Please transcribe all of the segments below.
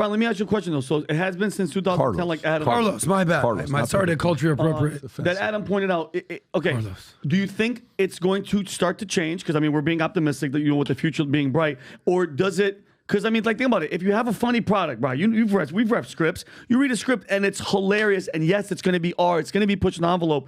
Brian, let me ask you a question though. So it has been since 2010, Carlos. like Adam. Carlos, my bad. Carlos, my not sorry to Pedro. culture appropriate. That Adam pointed out. Okay, Carlos. do you think it's going to start to change? Because I mean, we're being optimistic that with the future being bright, or does it? Because I mean, like think about it. If you have a funny product, Brian, we've read scripts. You read a script and it's hilarious, and yes, it's going to be art. It's going to be pushed in the envelope.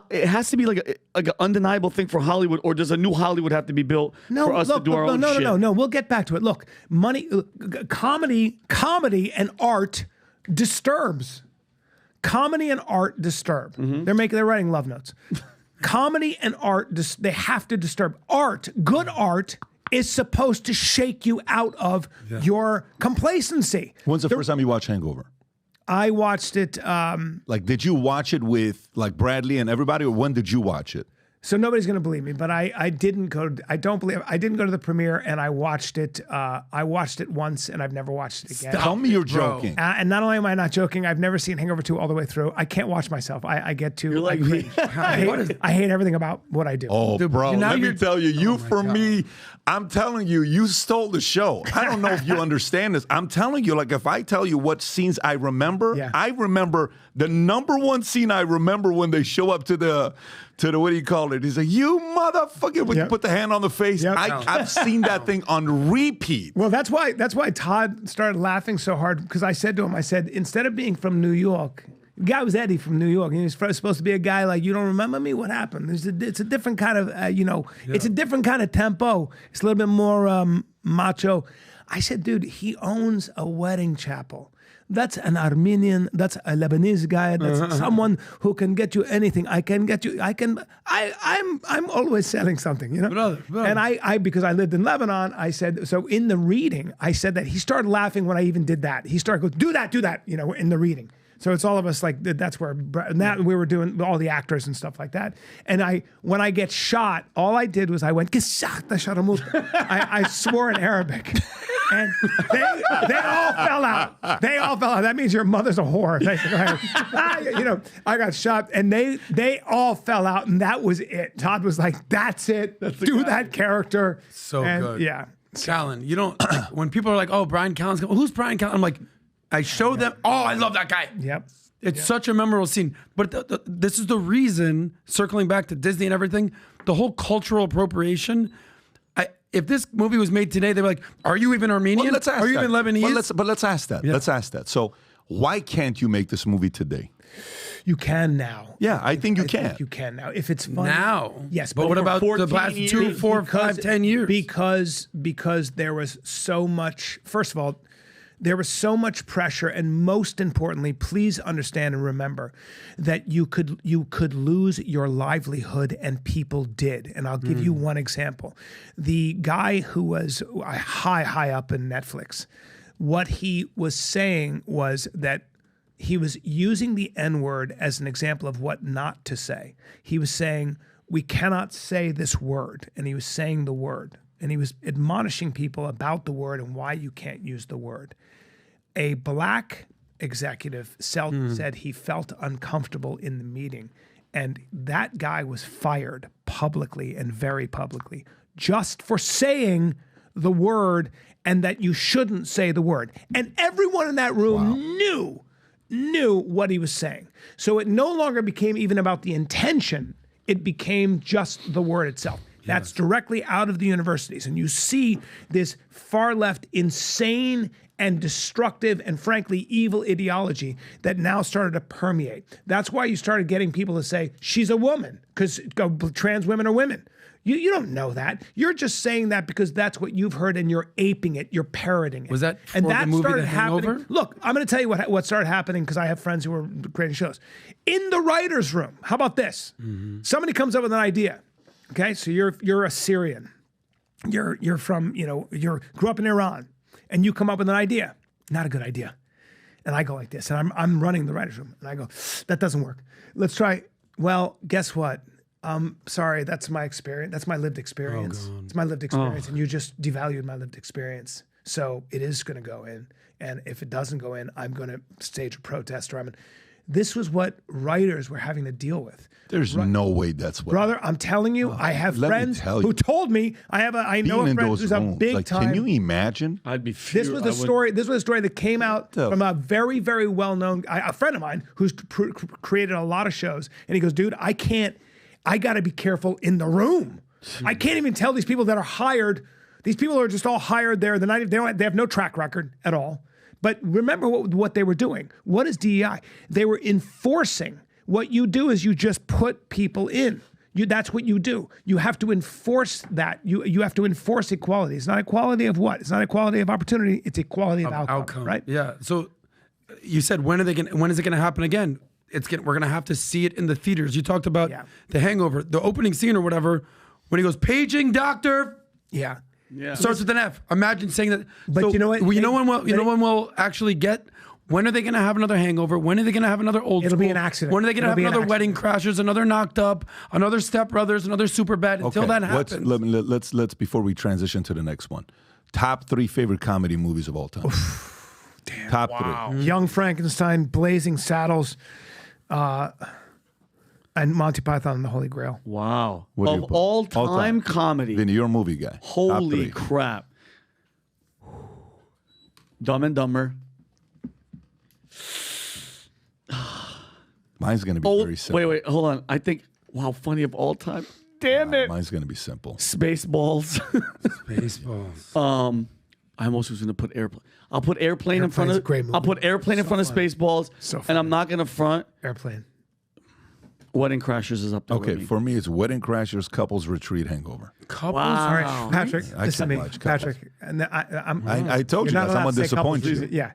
It has to be like an undeniable thing for Hollywood, or does a new Hollywood have to be built for us to do our own shit? No. We'll get back to it. Look, comedy and art disturbs. Comedy and art disturb. They're writing love notes. Comedy and art, they have to disturb. Good art is supposed to shake you out of your complacency. When's the first time you watched Hangover? I watched it. Like, did you watch it with like Bradley and everybody, or when did you watch it? So nobody's going to believe me, but I didn't go. I don't believe I didn't go to the premiere, and I watched it. I watched it once, and I've never watched it again. Tell me you're joking. And not only am I not joking, I've never seen Hangover 2 all the way through. I can't watch myself. I get too. You're like me. I hate everything about what I do. Oh, bro, let me tell you, me, I'm telling you, you stole the show. I don't know if you understand this. I'm telling you, like, if I tell you what scenes I remember, I remember the number one scene I remember when they show up to the what do you call it? He's like, you motherfucker, when you put the hand on the face. I've seen that thing on repeat. Well, that's why Todd started laughing so hard, because I said to him, instead of being from New York, the guy was Eddie from New York. He was supposed to be a guy like, you don't remember me? What happened? It's a different kind of, it's a different kind of tempo. It's a little bit more macho. I said, dude, he owns a wedding chapel. That's an Armenian, that's a Lebanese guy, that's someone who can get you anything. I'm always selling something, Brother. And I because I lived in Lebanon, I said, so in the reading, I said that. He started laughing when I even did that. He started going, do that, in the reading. So it's all of us like, that's where, we were doing all the actors and stuff like that. And when I get shot, all I did was I went, I swore in Arabic. And they all fell out. That means your mother's a whore. I got shot, and they all fell out, and that was it. Todd was like, "That's it. Do that character." So good. Yeah, Callen. You don't. When people are like, "Oh, Bryan Callen's," who's Bryan Callen? I'm like, I show them. Oh, I love that guy. Yep. It's such a memorable scene. But this is the reason. Circling back to Disney and everything, the whole cultural appropriation. If this movie was made today, they'd be like, are you even Armenian? Well, let's ask are you that. even Lebanese? But let's ask that. Yeah. Let's ask that. So why can't you make this movie today? You can now. Yeah, I think you can. Think you can now. If it's funny. Now. Yes. But what about the past 2, 4, 5, 10 years? Because there was so much, first of all, there was so much pressure, and most importantly, please understand and remember that you could lose your livelihood, and people did. And I'll give you one example. The guy who was high up in Netflix, what he was saying was that he was using the N-word as an example of what not to say. He was saying, we cannot say this word, and he was saying the word. And he was admonishing people about the word and why you can't use the word. A black executive said he felt uncomfortable in the meeting, and that guy was fired publicly and very publicly just for saying the word, and that you shouldn't say the word. And everyone in that room knew what he was saying. So it no longer became even about the intention. It became just the word itself. That's directly out of the universities. And you see this far left, insane and destructive and frankly evil ideology that now started to permeate. That's why you started getting people to say, she's a woman, because trans women are women. You don't know that. You're just saying that because that's what you've heard, and you're aping it. You're parroting it. Was that and that the movie started The Hangover? happening. Look, I'm going to tell you what started happening, because I have friends who were creating shows. In the writer's room, how about this? Somebody comes up with an idea. Okay, so you're a Syrian. You're from, grew up in Iran, and you come up with an idea. Not a good idea. And I go like this, and I'm running the writer's room, and I go, that doesn't work. Let's try. Well, guess what? Sorry, that's my experience. That's my lived experience. It's my lived experience, and you just devalued my lived experience. So it is going to go in, and if it doesn't go in, I'm going to stage a protest, or This was what writers were having to deal with. There's no way that's what. Brother, I'm telling you, I have let me friends tell who you. told me, I know a friend who's a big time. Can you imagine? I'd be This was the story. This was a story that came out from a very, very well-known a friend of mine who's created a lot of shows, and he goes, "Dude, I got to be careful in the room. I can't even tell these people that are hired. These people are just all hired there. They have no track record at all. But remember what they were doing. What is DEI? They were enforcing. What you do is you just put people in. That's what you do. You have to enforce that. You have to enforce equality. It's not equality of what? It's not equality of opportunity. It's equality of outcome, right? Yeah. So you said when is it going to happen again? We're going to have to see it in the theaters. You talked about The Hangover, the opening scene or whatever, when he goes paging doctor. Yeah. Yeah. Starts with an F. Imagine saying that. But so, you know what? You know when we'll actually get. When are they going to have another Hangover? When are they going to have another Old It'll School? be an accident. When are they going to have It'll be an another accident. Wedding Crashers, another Knocked Up, another Step Brothers, another Superbad? Until that happens. Let's before we transition to the next one. Top 3 favorite comedy movies of all time. Damn. Top 3. Young Frankenstein, Blazing Saddles, and Monty Python and the Holy Grail. Wow. What do you Of put? all-time comedy. Vinny, you're a movie guy. Holy Top 3. crap. Dumb and Dumber. Mine's going to be very simple. Wait, hold on. I think, wow, funny of all time. Damn it. Mine's going to be simple. Spaceballs. Baseballs. I almost was going to put Airplane. I'll put Airplane in front Airplane's of. a great movie. I'll put Airplane in front of Spaceballs. So and funny. I'm not going to front. Airplane. Wedding Crashers is up there. Okay, with me. for me, it's Wedding Crashers, Couples Retreat, Hangover. Couples. Wow. All right, Patrick, I listen to can't me. watch Couples. Patrick, and I told you you're not guys, I'm allowed going to say couples disappoint you. reason- Yeah.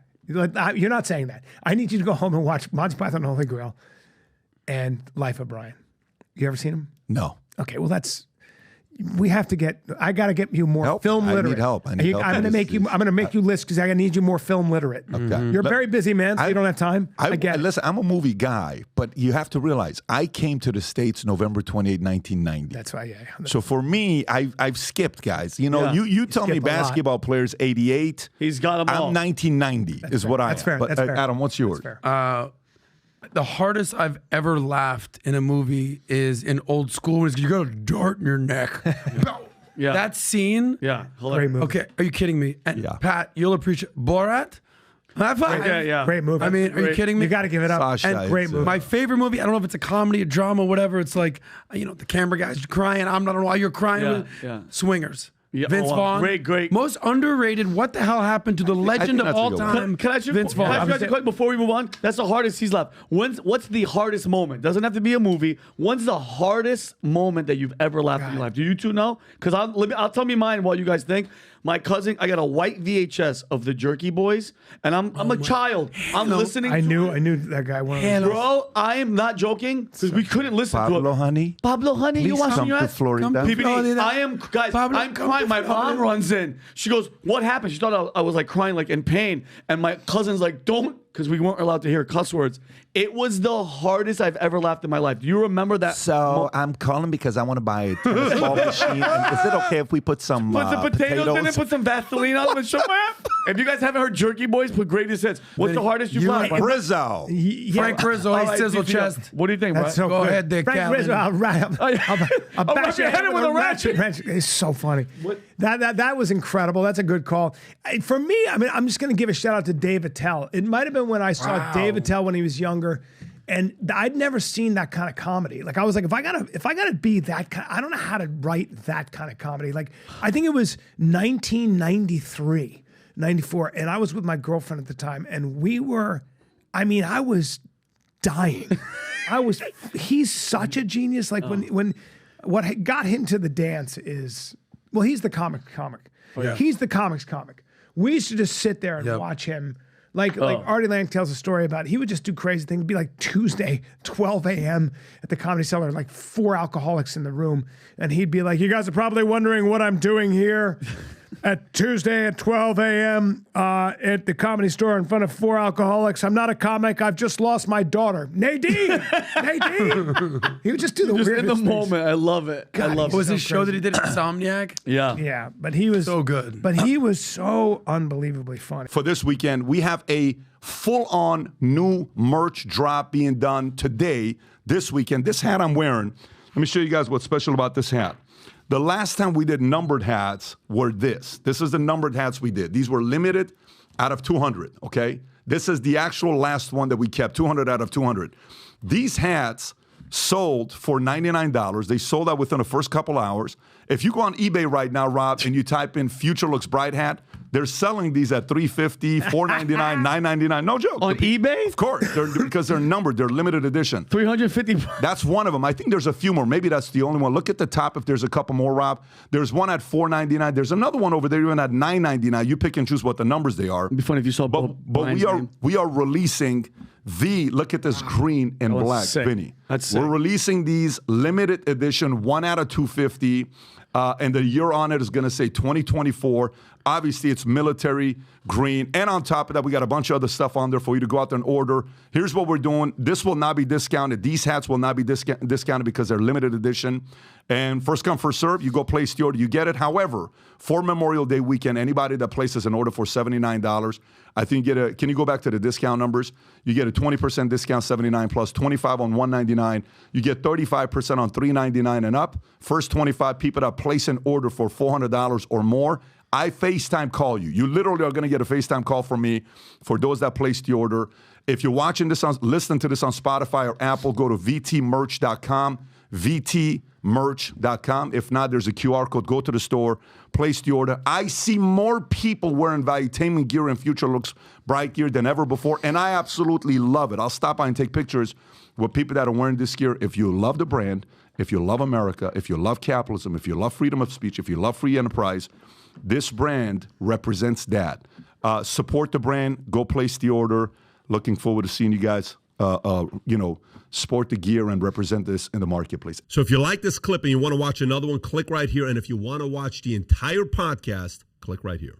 You're not saying that. I need you to go home and watch Monty Python and the Holy Grail and Life of Brian. You ever seen them? No. Okay, well I got to get you more Help. film I need literate. help. I need help I'm in going to make you list because I need you more film literate. Okay. You're a very busy man, so you don't have time. I get it. Listen, I'm a movie guy, but you have to realize I came to the States November 28, 1990. That's why, So for me, I've skipped, guys. You know, Yeah. you tell me skipped a lot. basketball players 88. He's got them all. I'm 1990 is what I am. That's fair. But That's fair. Adam, what's yours? That's fair. The hardest I've ever laughed in a movie is in Old School. Is you got a dart in your neck. Yeah. That scene. Yeah. Great movie. Okay, are you kidding me? And Yeah. Pat, you'll appreciate Borat. High five. Yeah. Great movie. I mean, are you kidding me? You got to give it up. Sasha, And great it's, movie. My favorite movie, I don't know if it's a comedy, a drama, whatever. It's like, the camera guy's crying. I'm not know why you're crying. Yeah, yeah. Swingers. Yeah, Vince oh, Vaughn. great. Most underrated. What the hell happened to the legend of that's a all good one. time? Can I ask you Vince Vaughn. can I ask you a question before we move on? That's the hardest he's left. What's the hardest moment? Doesn't have to be a movie. When's the hardest moment that you've ever laughed in your life? Do you two know? Because I'll tell me mine while you guys think. My cousin, I got a white VHS of the Jerky Boys, and I'm a child. I'm listening. I to knew it. that guy. Bro, I am not joking because we couldn't listen to Pablo, it. honey. Pablo, honey, you Please watching come your to ass? Florida. PBD, I am, guys, Pablo, I'm come crying. to My Florida. mom runs in. She goes, what happened? She thought I was like crying, like in pain. And my cousin's like, don't, because we weren't allowed to hear cuss words. It was the hardest I've ever laughed in my life. Do you remember that? So I'm calling because I want to buy a tennis ball machine. And is it okay if we put some Put some potatoes in it, put some Vaseline on them and show my ass. If you guys haven't heard Jerky Boys, put greatest hits. What's the hardest you've laughed? Rizzo. Frank Rizzo, All his right, sizzle DCO. chest. What do you think, That's Bryan? so Go good. ahead there, Frank Callen. Rizzo, I'll bash your head with a ratchet. It's so funny. That was incredible. That's a good call. For me, I mean, I'm just going to give a shout out to Dave Attell. It might have been when I saw Dave Attell when he was younger, and I'd never seen that kind of comedy. Like I was like, if I gotta be that kind, I don't know how to write that kind of comedy. Like I think it was 1993, 94, and I was with my girlfriend at the time, and I was dying. He's such a genius. Like when what got him to the dance is, well, he's the comic. yeah. He's the comics comic. We used to just sit there and watch him. Like Artie Lang tells a story about it. He would just do crazy things. It'd be like Tuesday, 12 a.m. at the Comedy Cellar, like 4 alcoholics in the room. And he'd be like, you guys are probably wondering what I'm doing here. at Tuesday at 12 a.m. At the Comedy Store in front of 4 alcoholics. I'm not a comic. I've just lost my daughter. Nadine! Nadine! He would just do the Just weirdest in the things. moment. I love it. I love Was it. his show that he did Insomniac? Yeah. Yeah, but he was So good. But he was so unbelievably funny. For this weekend, we have a full-on new merch drop being done today, this weekend. This hat I'm wearing, let me show you guys what's special about this hat. The last time we did numbered hats were this. This is the numbered hats we did. These were limited out of 200, okay? This is the actual last one that we kept, 200 out of 200. These hats sold for $99. They sold out within the first couple hours. If you go on eBay right now, Rob, and you type in Future Looks Bright hat, they're selling these at $350, $499, $999. No joke. On eBay? Of course, because they're numbered. They're limited edition. 350. That's one of them. I think there's a few more. Maybe that's the only one. Look at the top if there's a couple more, Rob. There's one at $499. There's another one over there even at $999. You pick and choose what the numbers they are. It'd be funny if you saw But we are releasing look at this green and black, sick. Vinny. That's sick. We're releasing these limited edition, 1 out of 250. And the year on it is going to say 2024. Obviously, it's military green. And on top of that, we got a bunch of other stuff on there for you to go out there and order. Here's what we're doing. This will not be discounted. These hats will not be discounted because they're limited edition. And first come, first serve. You go place the order, you get it. However, for Memorial Day weekend, anybody that places an order for $79, I think can you go back to the discount numbers? You get a 20% discount, 79 plus, 25 on 199. You get 35% on 399 and up. First 25 people that place an order for $400 or more, I FaceTime call you. You literally are going to get a FaceTime call from me for those that placed the order. If you're watching this, listening to this on Spotify or Apple, go to vtmerch.com, vtmerch.com. If not, there's a QR code. Go to the store, place the order. I see more people wearing Valuetainment gear and Future Looks Bright gear than ever before, and I absolutely love it. I'll stop by and take pictures with people that are wearing this gear. If you love the brand, if you love America, if you love capitalism, if you love freedom of speech, if you love free enterprise, this brand represents that. Support the brand. Go place the order. Looking forward to seeing you guys, sport the gear and represent this in the marketplace. So if you like this clip and you want to watch another one, click right here. And if you want to watch the entire podcast, click right here.